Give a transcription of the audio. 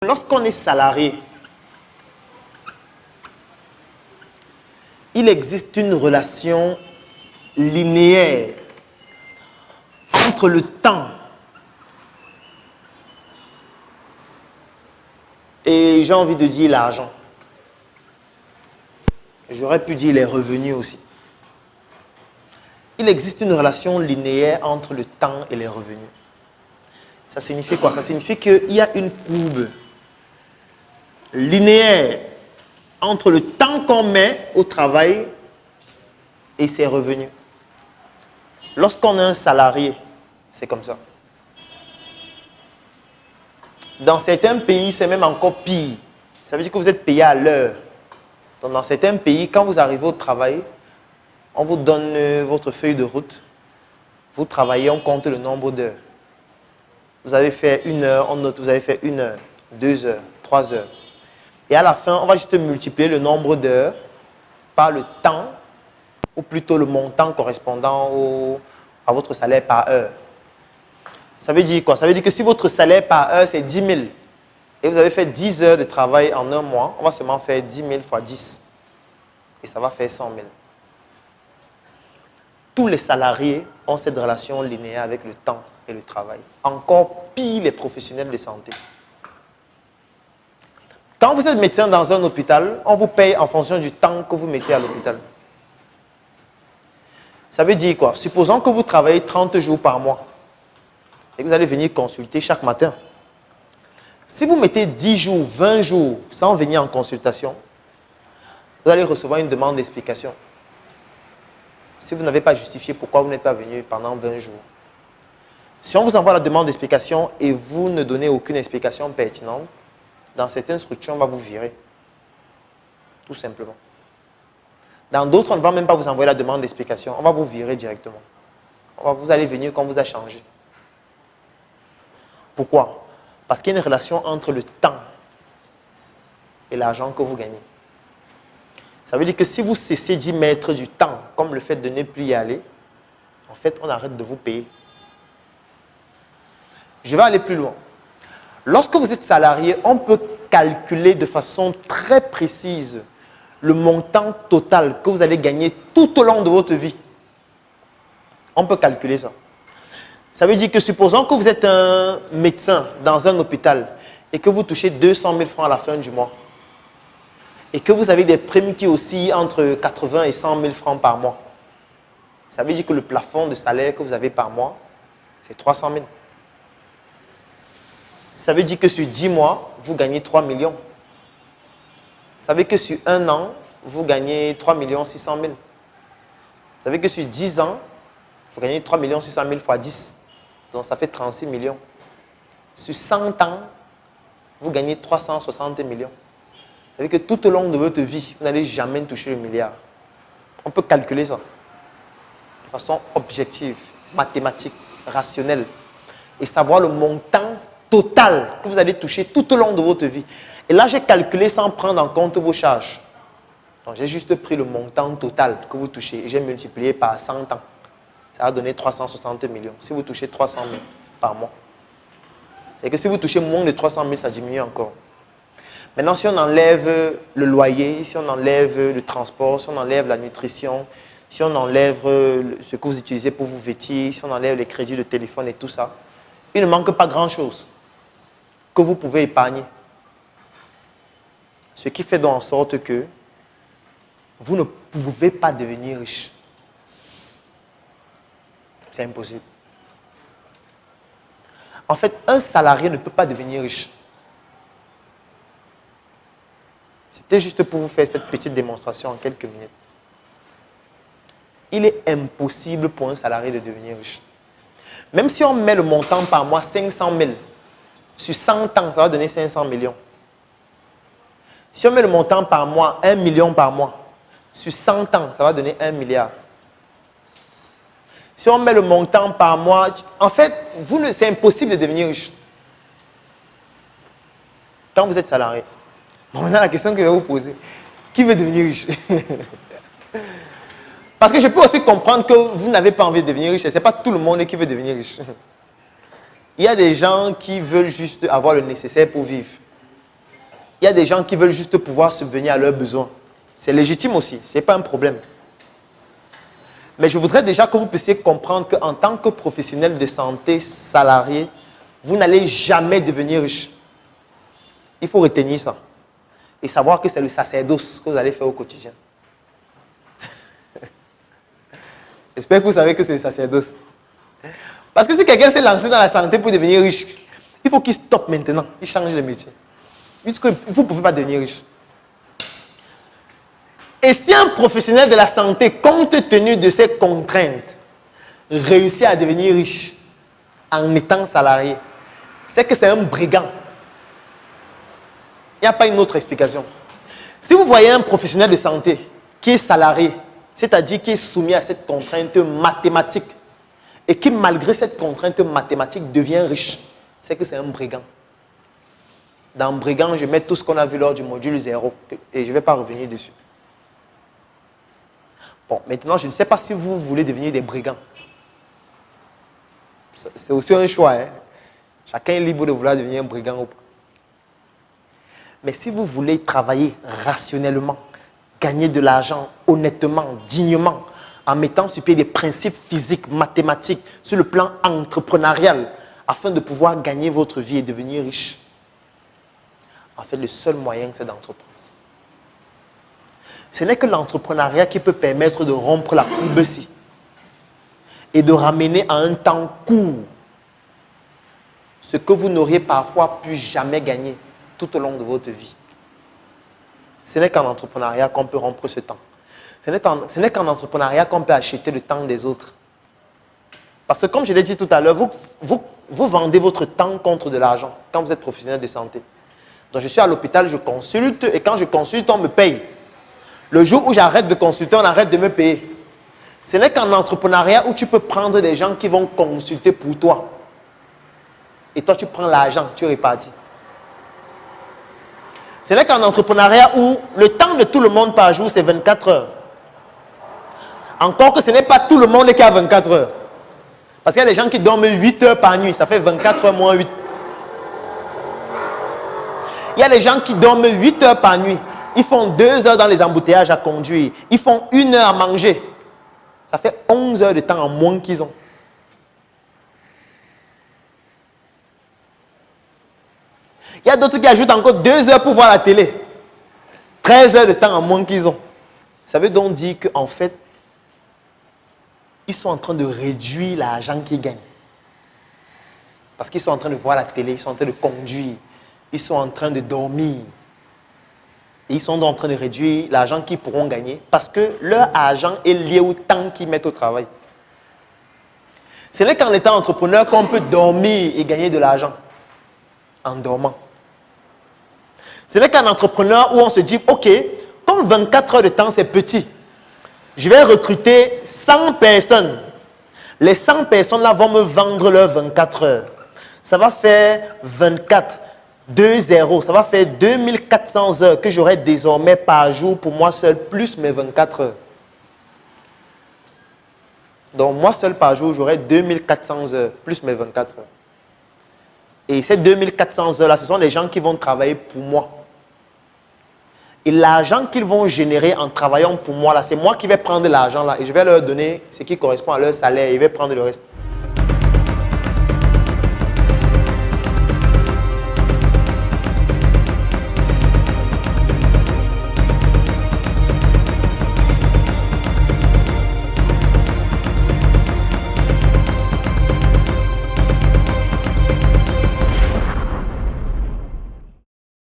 Lorsqu'on est salarié, il existe une relation linéaire entre le temps et, j'ai envie de dire, l'argent. J'aurais pu dire les revenus aussi. Il existe une relation linéaire entre le temps et les revenus. Ça signifie quoi? Ça signifie qu'il y a une courbe linéaire entre le temps qu'on met au travail et ses revenus. Lorsqu'on est un salarié, c'est comme ça. Dans certains pays, c'est même encore pire. Ça veut dire que vous êtes payé à l'heure. Donc, dans certains pays, quand vous arrivez au travail, on vous donne votre feuille de route. Vous travaillez, on compte le nombre d'heures. Vous avez fait 1 heure, on note, vous avez fait 1 heure, 2 heures, 3 heures. Et à la fin, on va juste multiplier le nombre d'heures par le temps, ou plutôt le montant correspondant à votre salaire par heure. Ça veut dire quoi? Ça veut dire que si votre salaire par heure, c'est 10 000, et vous avez fait 10 heures de travail en un mois, on va seulement faire 10 000 fois 10. Et ça va faire 100 000. Tous les salariés ont cette relation linéaire avec le temps et le travail. Encore pire les professionnels de santé. Quand vous êtes médecin dans un hôpital, on vous paye en fonction du temps que vous mettez à l'hôpital. Ça veut dire quoi? Supposons que vous travaillez 30 jours par mois et que vous allez venir consulter chaque matin. Si vous mettez 10 jours, 20 jours sans venir en consultation, vous allez recevoir une demande d'explication. Si vous n'avez pas justifié pourquoi vous n'êtes pas venu pendant 20 jours. Si on vous envoie la demande d'explication et vous ne donnez aucune explication pertinente, dans certaines structures, on va vous virer. Tout simplement. Dans d'autres, on ne va même pas vous envoyer la demande d'explication. On va vous virer directement. Vous allez venir quand on vous a changé. Pourquoi? Parce qu'il y a une relation entre le temps et l'argent que vous gagnez. Ça veut dire que si vous cessez d'y mettre du temps, comme le fait de ne plus y aller, en fait, on arrête de vous payer. Je vais aller plus loin. Lorsque vous êtes salarié, on peut calculer de façon très précise le montant total que vous allez gagner tout au long de votre vie. On peut calculer ça. Ça veut dire que supposons que vous êtes un médecin dans un hôpital et que vous touchez 200 000 francs à la fin du mois et que vous avez des primes qui oscillent entre 80 et 100 000 francs par mois. Ça veut dire que le plafond de salaire que vous avez par mois, c'est 300 000. Ça veut dire que sur 10 mois, vous gagnez 3 millions. Ça veut dire que sur 1 an, vous gagnez 3 600 000. Ça veut dire que sur 10 ans, vous gagnez 3 600 000 fois 10. Donc ça fait 36 millions. Sur 100 ans, vous gagnez 360 millions. Ça veut dire que tout au long de votre vie, vous n'allez jamais toucher le milliard. On peut calculer ça de façon objective, mathématique, rationnelle. Et savoir le montant total que vous allez toucher tout au long de votre vie. Et là, j'ai calculé sans prendre en compte vos charges. Donc, j'ai juste pris le montant total que vous touchez et j'ai multiplié par 100 ans. Ça va donner 360 millions. Si vous touchez 300 000 par mois. Et que si vous touchez moins de 300 000, ça diminue encore. Maintenant, si on enlève le loyer, si on enlève le transport, si on enlève la nutrition, si on enlève ce que vous utilisez pour vous vêtir, si on enlève les crédits de téléphone et tout ça, il ne manque pas grand-chose que vous pouvez épargner. Ce qui fait donc en sorte que vous ne pouvez pas devenir riche. C'est impossible. En fait, un salarié ne peut pas devenir riche. C'était juste pour vous faire cette petite démonstration en quelques minutes. Il est impossible pour un salarié de devenir riche. Même si on met le montant par mois 500 000, sur 100 ans, ça va donner 500 millions. Si on met le montant par mois, 1 million par mois, sur 100 ans, ça va donner 1 milliard. Si on met le montant par mois, en fait, c'est impossible de devenir riche. Quand vous êtes salarié. Bon, maintenant, la question que je vais vous poser, qui veut devenir riche? Parce que je peux aussi comprendre que vous n'avez pas envie de devenir riche. Ce n'est pas tout le monde qui veut devenir riche. Il y a des gens qui veulent juste avoir le nécessaire pour vivre. Il y a des gens qui veulent juste pouvoir subvenir à leurs besoins. C'est légitime aussi, ce n'est pas un problème. Mais je voudrais déjà que vous puissiez comprendre qu'en tant que professionnel de santé salarié, vous n'allez jamais devenir riche. Il faut retenir ça. Et savoir que c'est le sacerdoce que vous allez faire au quotidien. J'espère que vous savez que c'est le sacerdoce. Parce que si quelqu'un s'est lancé dans la santé pour devenir riche, il faut qu'il stoppe maintenant. Il change de métier. Puisque vous ne pouvez pas devenir riche. Et si un professionnel de la santé, compte tenu de ses contraintes, réussit à devenir riche en étant salarié, c'est que c'est un brigand. Il n'y a pas une autre explication. Si vous voyez un professionnel de santé qui est salarié, c'est-à-dire qui est soumis à cette contrainte mathématique, et qui, malgré cette contrainte mathématique, devient riche, c'est que c'est un brigand. Dans brigand, je mets tout ce qu'on a vu lors du module 0, et je ne vais pas revenir dessus. Bon, maintenant, je ne sais pas si vous voulez devenir des brigands. C'est aussi un choix. Hein? Chacun est libre de vouloir devenir un brigand ou pas. Mais si vous voulez travailler rationnellement, gagner de l'argent honnêtement, dignement, en mettant sur pied des principes physiques, mathématiques, sur le plan entrepreneurial, afin de pouvoir gagner votre vie et devenir riche, en fait, le seul moyen, c'est d'entreprendre. Ce n'est que l'entrepreneuriat qui peut permettre de rompre la courbe-ci et de ramener à un temps court ce que vous n'auriez parfois pu jamais gagner tout au long de votre vie. Ce n'est qu'en entrepreneuriat qu'on peut rompre ce temps. Ce n'est qu'en entrepreneuriat qu'on peut acheter le temps des autres. Parce que comme je l'ai dit tout à l'heure, vous vendez votre temps contre de l'argent quand vous êtes professionnel de santé. Donc je suis à l'hôpital, je consulte et quand je consulte, on me paye. Le jour où j'arrête de consulter, on arrête de me payer. Ce n'est qu'en entrepreneuriat où tu peux prendre des gens qui vont consulter pour toi. Et toi, tu prends l'argent, tu répartis. Ce n'est qu'en entrepreneuriat où le temps de tout le monde par jour, c'est 24 heures. Encore que ce n'est pas tout le monde qui a 24 heures. Parce qu'il y a des gens qui dorment 8 heures par nuit. Ça fait 24 heures moins 8. Il y a des gens qui dorment 8 heures par nuit. Ils font 2 heures dans les embouteillages à conduire. Ils font 1 heure à manger. Ça fait 11 heures de temps en moins qu'ils ont. Il y a d'autres qui ajoutent encore 2 heures pour voir la télé. 13 heures de temps en moins qu'ils ont. Ça veut donc dire qu'en fait, ils sont en train de réduire l'argent qu'ils gagnent. Parce qu'ils sont en train de voir la télé, ils sont en train de conduire, ils sont en train de dormir. Et ils sont donc en train de réduire l'argent qu'ils pourront gagner parce que leur argent est lié au temps qu'ils mettent au travail. Ce n'est qu'en étant entrepreneur qu'on peut dormir et gagner de l'argent. En dormant. Ce n'est qu'un entrepreneur où on se dit, ok, comme 24 heures de temps c'est petit, je vais recruter 100 personnes. Les 100 personnes-là vont me vendre leurs 24 heures. Ça va faire 24, 2-0. Ça va faire 2400 heures que j'aurai désormais par jour pour moi seul, plus mes 24 heures. Donc moi seul par jour, j'aurai 2400 heures, plus mes 24 heures. Et ces 2400 heures-là, ce sont les gens qui vont travailler pour moi. Et l'argent qu'ils vont générer en travaillant pour moi, là, c'est moi qui vais prendre l'argent là et je vais leur donner ce qui correspond à leur salaire et je vais prendre le reste.